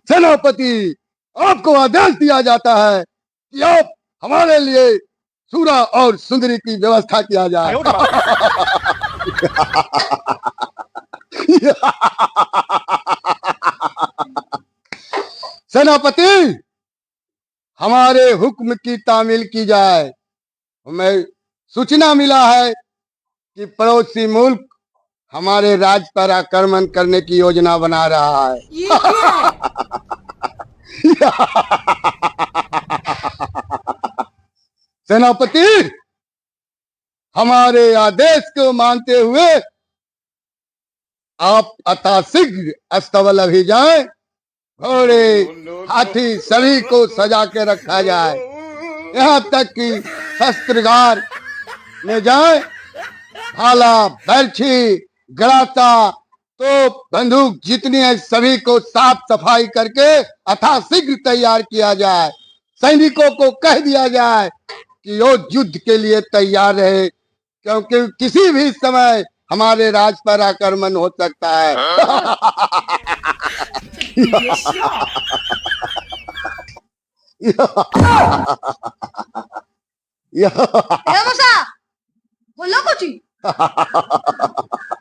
सेनापति, आपको आदेश दिया जाता है कि आप हमारे लिए सूरा और सुंदरी की व्यवस्था किया जाए। सेनापति, हमारे हुक्म की तामील की जाए। हमें सूचना मिला है कि पड़ोसी मुल्क हमारे राज्य पर आक्रमण करने की योजना बना रहा है। सेनापति, हमारे आदेश को मानते हुए आप अताशीघ्र अस्तबल अभी जाएं। घोड़े, हाथी सभी को सजा के रखा जाए। यहाँ तक कि शस्त्रगार में जाए, भाला, बर्छी, गड़ासा, तोप, बंदूक जितनी है सभी को साफ सफाई करके अथाशीघ्र तैयार किया जाए। सैनिकों को कह दिया जाए कि वो युद्ध के लिए तैयार रहे, क्योंकि किसी भी समय हमारे राज पर आक्रमण हो सकता है। बोलो कुछ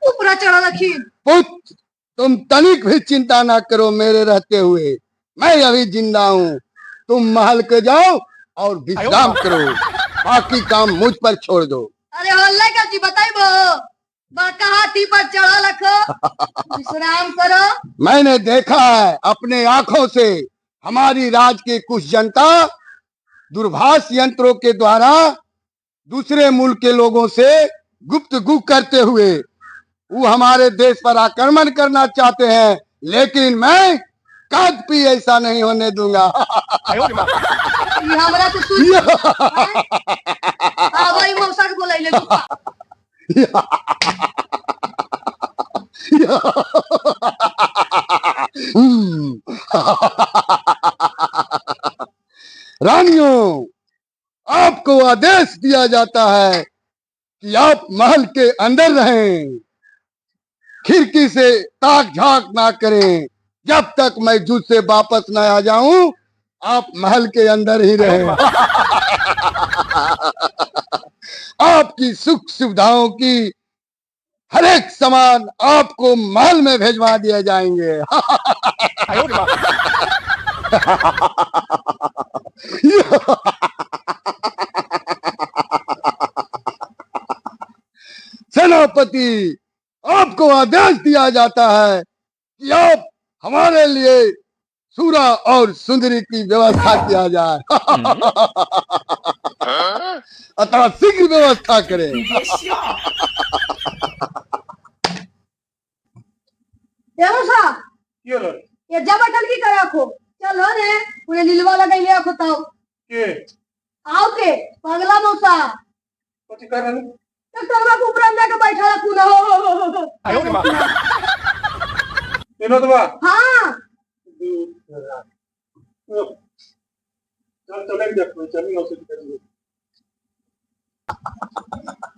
ऊपर चढ़ा रखी। पुत्र, तुम तनिक भी चिंता ना करो, मेरे रहते हुए मैं अभी जिंदा हूँ। तुम महल के जाओ और विश्राम करो, बाकी काम मुझ पर छोड़ दो। अरे हल्ला क्या जी बताई बाका हाथी पर चढ़ा रखो, विश्राम करो। मैंने देखा है अपने आंखों से हमारी राज की कुछ जनता दूरभाष यंत्रों के द्वारा दूसरे मुल्क के लोगों से गुफ्तगू करते हुए वो हमारे देश पर आक्रमण करना चाहते हैं, लेकिन मैं कभी ऐसा नहीं होने दूंगा। ये हमरा से सुन आ भाई मौसा के बोलाइले रानियों, आपको आदेश दिया जाता है कि आप महल के अंदर रहें, खिड़की से ताक झांक ना करें। जब तक मैं युद्ध से वापस न आ जाऊं, आप महल के अंदर ही रहें। आपकी सुख सुविधाओं की हर एक सामान आपको महल में भेजवा दिए जाएंगे। सेनापति, आपको आदेश दिया जाता है कि आप हमारे लिए सूरा और सुंदरी की व्यवस्था किया जाए। अतः शीघ्र व्यवस्था करें। ये जब अटल की करा खो चलो रे पूरे नीलवा लगा ले आखो ताऊ के आओ के पगला मौसा कुछ कर रहे तो करवा को ऊपर अंदर के बैठा रखू ना हो। आयो मां तीनों दबा हां चल चले देखो चली हो सकती करेंगे।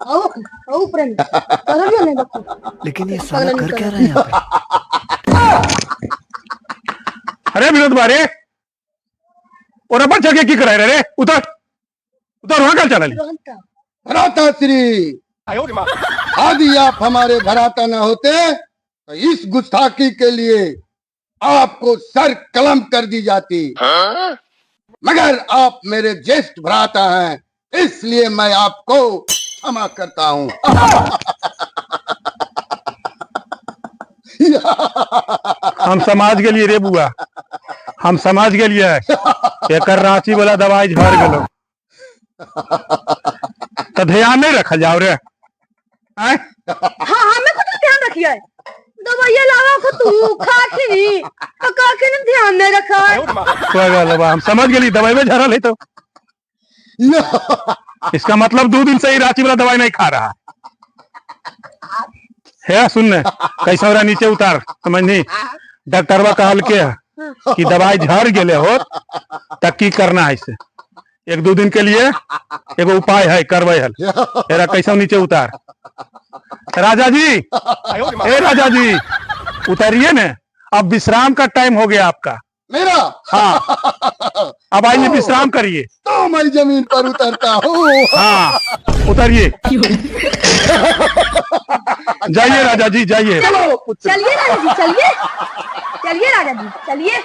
आओ ऊपर करो जो नहीं देखो। लेकिन ये साला कर क्या रहा है यहाँ पे? अरे विनोद बारे और अपन चल के की कराए रे उतर उतर वहां कल चला ली भराता श्री। यदि आप हमारे भराता न होते तो इस गुस्ताखी के लिए आपको सर कलम कर दी जाती, मगर आप मेरे ज्येष्ठ भ्राता हैं, इसलिए मैं आपको क्षमा करता हूँ। हम समाज के लिए रे बुआ, हम समाज के लिए है कर रांची वाला दवाई झड़ गलो तो ध्यान नहीं रखा जाओ रे। हां हमें को तो ध्यान रखिए दवाइयां लावा को तू खाखी तो काके ने ध्यान नहीं रखा कोई गल बा, हम समझ गए दवाई में झरल है तो इसका मतलब 2 दिन से ही रांची वाला दवाई नहीं खा रहा है। सुन कैसा रहा नीचे उतार समझ नहीं डॉक्टरवा कहल के कि दवाई झड़ गए हो तक की करना है इसे 1-2 दिन के लिए एगो उपाय है करवे हल। कैसा नीचे उतार राजा जी, ए राजा जी, उतरिए ना, अब विश्राम का टाइम हो गया आपका। मेरा हाँ, अब आइए विश्राम करिए। तो मैं जमीन पर उतरता हूँ। हाँ, उतरिए, जाइए राजा जी, जाइए। चलो पुत्र। चलिए राजा जी, चलिए। चलिए राजा जी, चलिए।